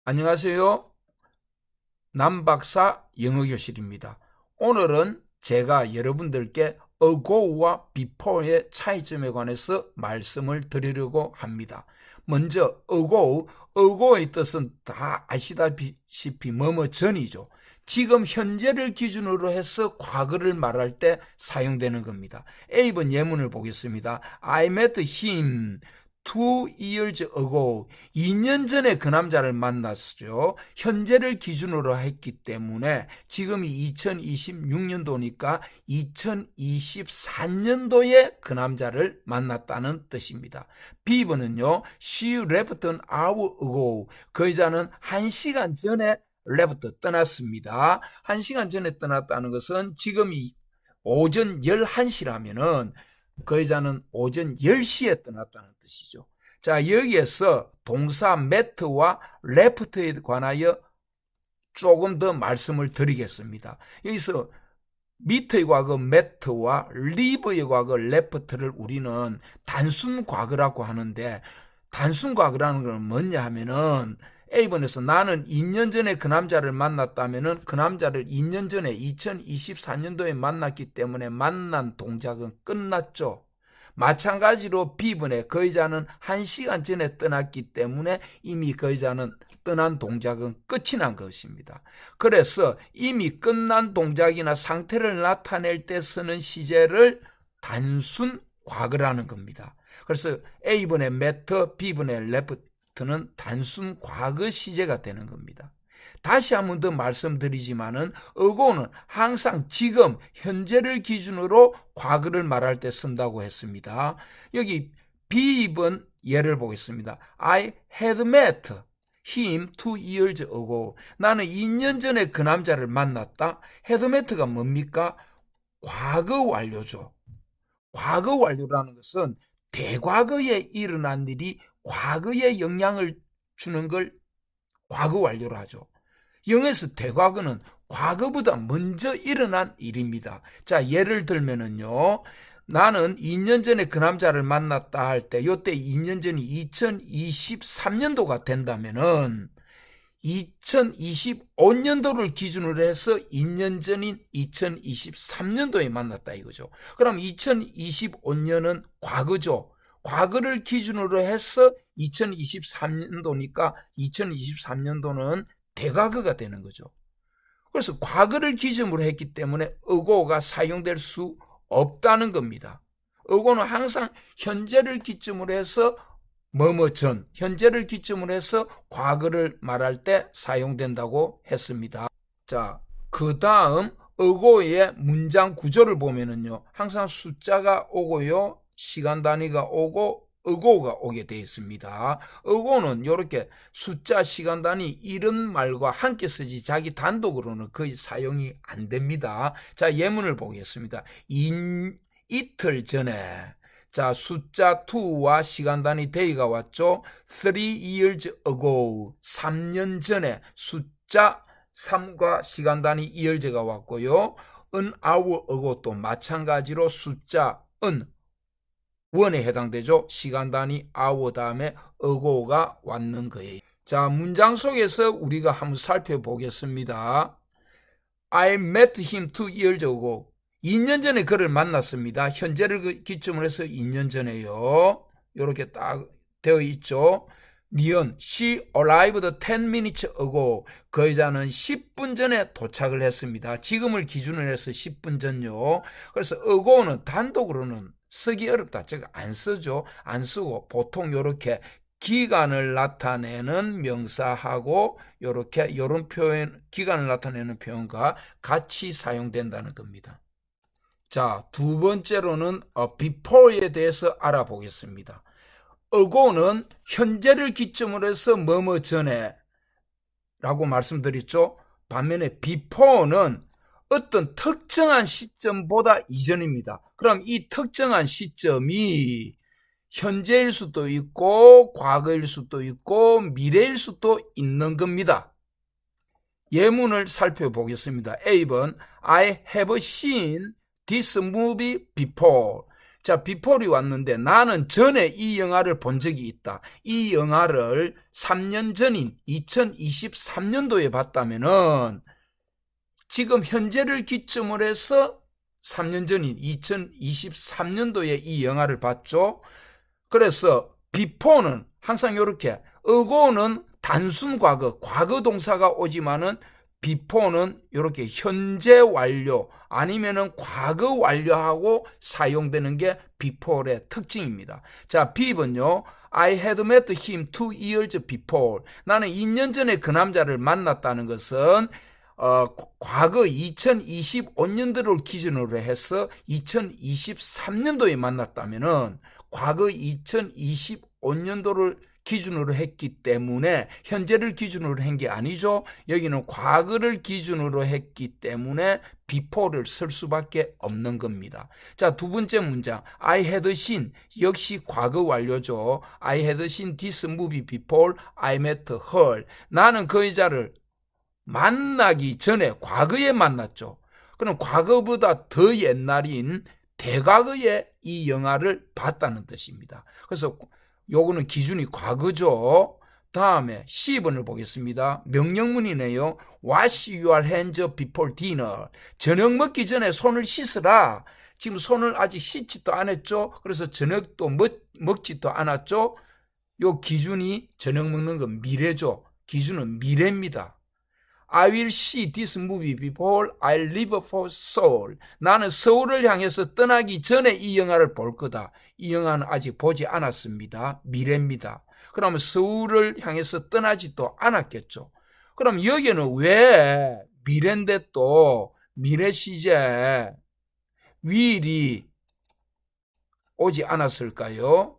안녕하세요. 남박사 영어교실입니다. 오늘은 제가 여러분들께 ago와 before의 차이점에 관해서 말씀을 드리려고 합니다. 먼저 ago의 뜻은 다 아시다시피 뭐뭐 전이죠. 지금 현재를 기준으로 해서 과거를 말할 때 사용되는 겁니다. A번 예문을 보겠습니다. I met him 2 years ago. 2년 전에 그 남자를 만났죠. 현재를 기준으로 했기 때문에 지금이 2026년도니까 2024년도에 그 남자를 만났다는 뜻입니다. B번은요, she left an hour ago. 그 여자는 1시간 전에 left 떠났습니다. 1시간 전에 떠났다는 것은 지금이 오전 11시라면은 그 여자는 오전 10시에 떠났다는 뜻이죠. 자, 여기에서 동사 met와 left에 관하여 조금 더 말씀을 드리겠습니다. 여기서 met의 과거 met와 leave의 과거 left를 우리는 단순 과거라고 하는데, 단순 과거라는 건 뭐냐 하면은 A번에서 나는 2년 전에 그 남자를 만났다면은 그 남자를 2년 전에 2024년도에 만났기 때문에 만난 동작은 끝났죠. 마찬가지로 B번에 그 여자는 1시간 전에 떠났기 때문에 이미 그 여자는 떠난 동작은 끝이 난 것입니다. 그래서 이미 끝난 동작이나 상태를 나타낼 때 쓰는 시제를 단순 과거라는 겁니다. 그래서 A번에 met, B번에 left는 단순 과거 시제가 되는 겁니다. 다시 한 번 더 말씀드리지만은 ago는 항상 지금 현재를 기준으로 과거를 말할 때 쓴다고 했습니다. 여기 B번 예를 보겠습니다. I had met him 2 years ago. 나는 2년 전에 그 남자를 만났다. had met가 뭡니까? 과거 완료죠. 과거 완료라는 것은 대과거에 일어난 일이 과거에 영향을 주는 걸 과거 완료로 하죠. 영어에서 대과거는 과거보다 먼저 일어난 일입니다. 자, 예를 들면은요, 나는 2년 전에 그 남자를 만났다 할 때, 요때 2년 전이 2023년도가 된다면은 2025년도를 기준으로 해서 2년 전인 2023년도에 만났다 이거죠. 그럼 2025년은 과거죠. 과거를 기준으로 해서 2023년도니까 2023년도는 대과거가 되는 거죠. 그래서 과거를 기준으로 했기 때문에 ago가 사용될 수 없다는 겁니다. ago는 항상 현재를 기점으로 해서 뭐뭐 전, 현재를 기점으로 해서 과거를 말할 때 사용된다고 했습니다. 자, 그 다음 ago의 문장 구조를 보면은요, 항상 숫자가 오고요, 시간 단위가 오고 ago가 오게 되어 있습니다. ago는 이렇게 숫자, 시간 단위 이런 말과 함께 쓰지 자기 단독으로는 거의 사용이 안 됩니다. 자, 예문을 보겠습니다. 이틀 전에, 자, 숫자 2와 시간 단위 day가 왔죠. 3 years ago, 3년 전에 숫자 3과 시간 단위 years가 왔고요. an hour ago 또 마찬가지로 숫자 an 원에 해당되죠. 시간 단위 hour 다음에 ago가 왔는 거예요. 자, 문장 속에서 우리가 한번 살펴보겠습니다. I met him 2 years ago. 2년 전에 그를 만났습니다. 현재를 기점으로 해서 2년 전에요. 이렇게 딱 되어 있죠. 니은 she arrived 10 minutes ago. 그 여자는 10분 전에 도착을 했습니다. 지금을 기준으로 해서 10분 전요. 그래서 ago는 단독으로는 쓰기 어렵다. 즉 안 쓰죠. 안 쓰고 보통 이렇게 기간을 나타내는 명사하고 이렇게 이런 표현, 기간을 나타내는 표현과 같이 사용된다는 겁니다. 자, 두 번째로는 before에 대해서 알아보겠습니다. ago는 현재를 기점으로 해서 뭐뭐 전에 라고 말씀드렸죠. 반면에 before는 어떤 특정한 시점보다 이전입니다. 그럼 이 특정한 시점이 현재일 수도 있고 과거일 수도 있고 미래일 수도 있는 겁니다. 예문을 살펴보겠습니다. A번 I have seen this movie before. 자, 비포이 왔는데 나는 전에 이 영화를 본 적이 있다. 이 영화를 3년 전인 2023년도에 봤다면은 지금 현재를 기점으로 해서 3년 전인 2023년도에 이 영화를 봤죠. 그래서 비포는 항상 이렇게 어고는 단순 과거 동사가 오지만은 비포는 이렇게 현재 완료 아니면은 과거 완료하고 사용되는 게 비포의 특징입니다. 자, B번요. I had met him 2 years before. 나는 2년 전에 그 남자를 만났다는 것은 과거 2025년도를 기준으로 해서 2023년도에 만났다면은 과거 2025년도를 기준으로 했기 때문에 현재를 기준으로 한 게 아니죠. 여기는 과거를 기준으로 했기 때문에 before를 쓸 수밖에 없는 겁니다. 자, 두 번째 문장 I had seen 역시 과거 완료죠. I had seen this movie before I met her. 나는 그 여자를 만나기 전에 과거에 만났죠. 그럼 과거보다 더 옛날인 대과거에 이 영화를 봤다는 뜻입니다. 그래서 요거는 기준이 과거죠. 다음에 C번을 보겠습니다. 명령문이네요. Wash your hands before dinner. 저녁 먹기 전에 손을 씻으라. 지금 손을 아직 씻지도 않았죠. 그래서 저녁도 먹지도 않았죠. 요 기준이 저녁 먹는 건 미래죠. 기준은 미래입니다. I will see this movie before I leave for Seoul. 나는 서울을 향해서 떠나기 전에 이 영화를 볼 거다. 이 영화는 아직 보지 않았습니다. 미래입니다. 그러면 서울을 향해서 떠나지도 않았겠죠. 그럼 여기는 왜 미래인데 또 미래 시제 will이 오지 않았을까요?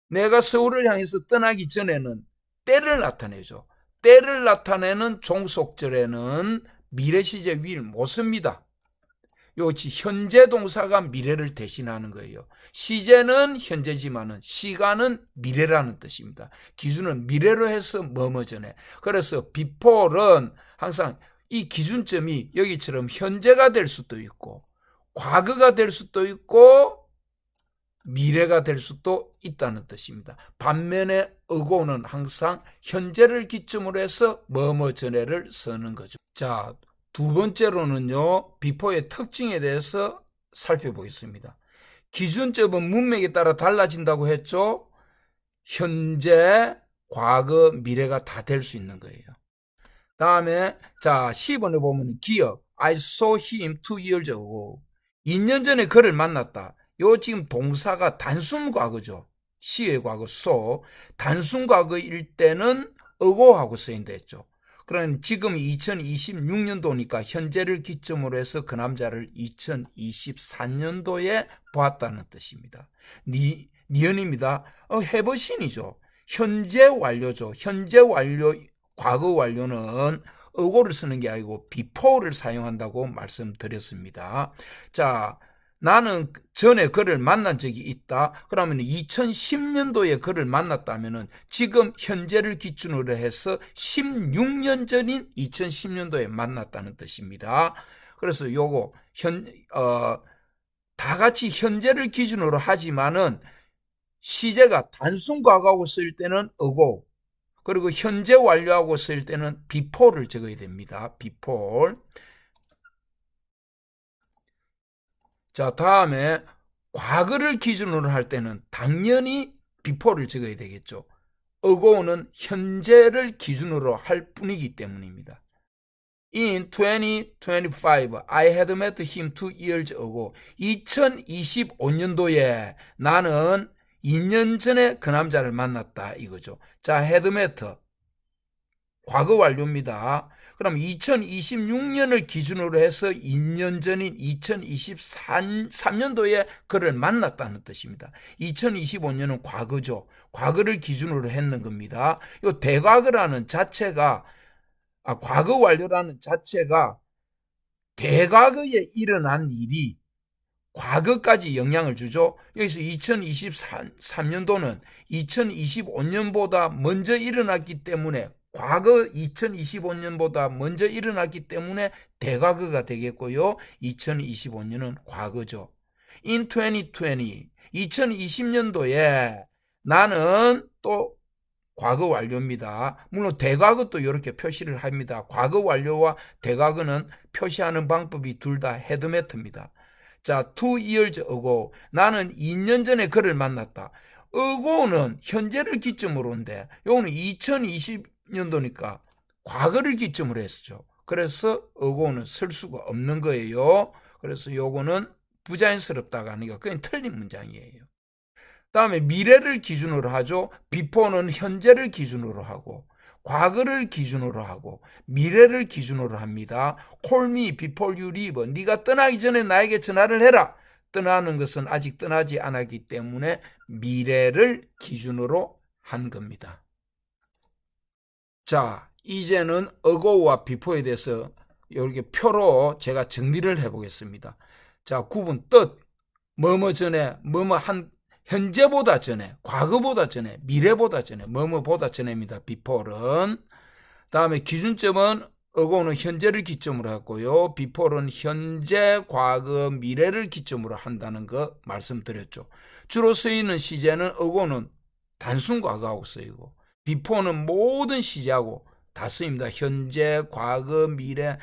내가 서울을 향해서 떠나기 전에는 때를 나타내죠. 때를 나타내는 종속절에는 미래 시제 will 못 씁니다. 요치 현재 동사가 미래를 대신하는 거예요. 시제는 현재지만은 시간은 미래라는 뜻입니다. 기준은 미래로 해서 뭐뭐 전에. 그래서 before는 항상 이 기준점이 여기처럼 현재가 될 수도 있고 과거가 될 수도 있고 미래가 될 수도 있다는 뜻입니다. 반면에 어고는 항상 현재를 기점으로 해서 뭐뭐 전에를 쓰는 거죠. 자, 두 번째로는요, before의 특징에 대해서 살펴보겠습니다. 기준점은 문맥에 따라 달라진다고 했죠. 현재, 과거, 미래가 다 될 수 있는 거예요. 다음에 자 10번에 보면 기억. I saw him 2 years ago. 2년 전에 그를 만났다. 요 지금 동사가 단순 과거죠. 시의 과거 so. 단순 과거일 때는 ago하고 쓰인다 했죠. 그럼 지금 2026년도니까 현재를 기점으로 해서 그 남자를 2024년도에 보았다는 뜻입니다. 니은입니다. 해버신이죠. 현재 완료죠. 현재 완료, 과거 완료는 어고를 쓰는 게 아니고 before를 사용한다고 말씀드렸습니다. 자, 나는 전에 그를 만난 적이 있다. 그러면 2010년도에 그를 만났다면은 지금 현재를 기준으로 해서 16년 전인 2010년도에 만났다는 뜻입니다. 그래서 요거 다 같이 현재를 기준으로 하지만은 시제가 단순 과거하고 쓸 때는 어고 그리고 현재 완료하고 쓸 때는 before를 적어야 됩니다. before. 자, 다음에 과거를 기준으로 할 때는 당연히 before를 적어야 되겠죠. ago는 현재를 기준으로 할 뿐이기 때문입니다. In 2025, I had met him 2 years ago. 2025년도에 나는 2년 전에 그 남자를 만났다 이거죠. 자, had met 과거 완료입니다. 그럼 2026년을 기준으로 해서 2년 전인 2023년도에 그를 만났다는 뜻입니다. 2025년은 과거죠. 과거를 기준으로 했는 겁니다. 이 대과거라는 자체가 과거 완료라는 자체가 대과거에 일어난 일이 과거까지 영향을 주죠. 여기서 2023년도는 2025년보다 먼저 일어났기 때문에 과거 2025년보다 먼저 일어났기 때문에 대과거가 되겠고요. 2025년은 과거죠. In 2020, 2020년도에 나는 또 과거 완료입니다. 물론 대과거도 이렇게 표시를 합니다. 과거 완료와 대과거는 표시하는 방법이 둘 다 헤드매트입니다. 자, 2 years ago. 나는 2년 전에 그를 만났다. ago는 현재를 기점으로인데 요거는 2020년도니까 과거를 기점으로 했죠. 그래서 ago는 쓸 수가 없는 거예요. 그래서 요거는 부자연스럽다가 아니라 그냥 틀린 문장이에요. 다음에 미래를 기준으로 하죠. before는 현재를 기준으로 하고 과거를 기준으로 하고 미래를 기준으로 합니다. Call me before you leave. 네가 떠나기 전에 나에게 전화를 해라. 떠나는 것은 아직 떠나지 않았기 때문에 미래를 기준으로 한 겁니다. 자, 이제는 ago와 before에 대해서 이렇게 표로 제가 정리를 해보겠습니다. 자, 구분 뜻, 뭐뭐 전에, 뭐뭐 한, 현재보다 전에, 과거보다 전에, 미래보다 전에, 뭐뭐보다 전에입니다. before는. 다음에 기준점은 ago는 현재를 기점으로 했고요. before는 현재, 과거, 미래를 기점으로 한다는 거 말씀드렸죠. 주로 쓰이는 시제는 ago는 단순 과거하고 쓰이고 before는 모든 시제하고 다 쓰입니다. 현재, 과거, 미래.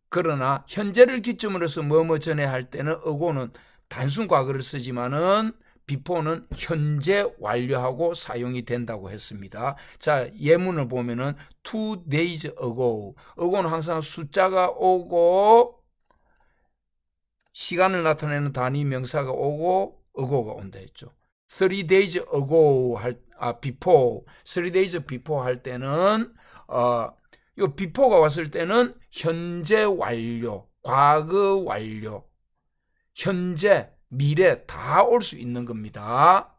그러나 현재를 기점으로 해서 뭐뭐 전에 할 때는 ago는 단순 과거를 쓰지만은 before는 현재 완료하고 사용이 된다고 했습니다. 자, 예문을 보면은 2 days ago. ago는 항상 숫자가 오고 시간을 나타내는 단위 명사가 오고 ago가 온다 했죠. 3 days ago before. 3 days before 할 때는 요 before가 왔을 때는 현재 완료, 과거 완료, 현재, 미래 다 올 수 있는 겁니다.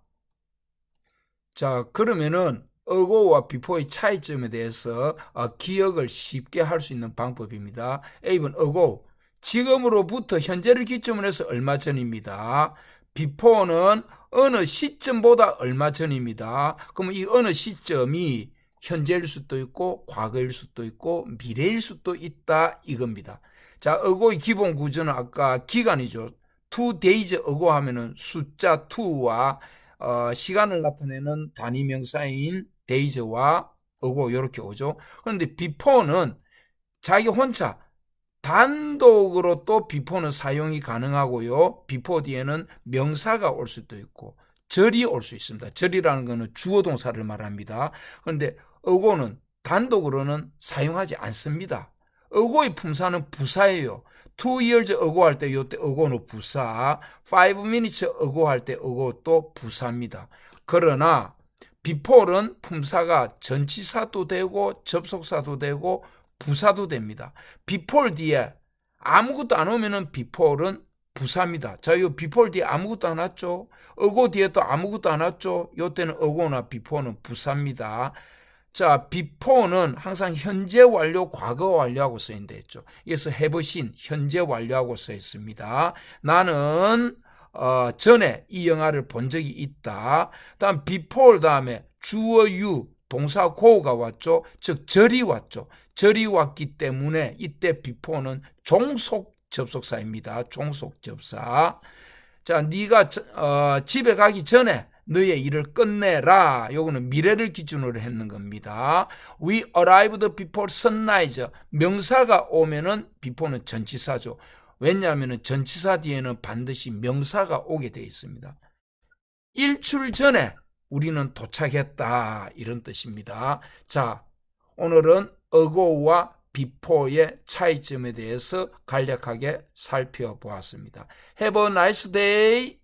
자, 그러면은 ago와 before의 차이점에 대해서 기억을 쉽게 할 수 있는 방법입니다. A번 ago, 지금으로부터 현재를 기점으로 해서 얼마 전입니다. before는 어느 시점보다 얼마 전입니다. 그러면 이 어느 시점이 현재일 수도 있고 과거일 수도 있고 미래일 수도 있다 이겁니다. 자, ago의 기본 구조는 아까 기간이죠. 2 days ago 하면은 숫자 2와 시간을 나타내는 단위 명사인 days와 ago 이렇게 오죠. 그런데 before는 자기 혼자 단독으로 또 before는 사용이 가능하고요. before 뒤에는 명사가 올 수도 있고 절이 올 수 있습니다. 절이라는 것은 주어 동사를 말합니다. 그런데 ago는 단독으로는 사용하지 않습니다. ago의 품사는 부사예요. 2 years ago 할 때 이때 ago는 부사, 5 minutes ago 할 때 ago 또 부사입니다. 그러나 before는 품사가 전치사도 되고 접속사도 되고 부사도 됩니다. before 뒤에 아무것도 안 오면은 before는 부사입니다. 자, 이 before 뒤에 아무것도 안 왔죠. ago 뒤에 또 아무것도 안 왔죠. 이때는 ago나 before는 부사입니다. 자, before는 항상 현재 완료, 과거 완료하고 쓰인다 했죠. 그래서 have seen, 현재 완료하고 써 있습니다. 나는 전에 이 영화를 본 적이 있다. 다음 before 다음에 주어 you, 동사 go가 왔죠. 즉 절이 왔죠. 절이 왔기 때문에 이때 before는 종속 접속사입니다. 종속 접사. 자, 네가 집에 가기 전에 너의 일을 끝내라. 요거는 미래를 기준으로 했는 겁니다. We arrived before sunrise. 명사가 오면은 before는 전치사죠. 왜냐하면 전치사 뒤에는 반드시 명사가 오게 되어 있습니다. 일출 전에 우리는 도착했다. 이런 뜻입니다. 자, 오늘은 ago와 before의 차이점에 대해서 간략하게 살펴보았습니다. Have a nice day.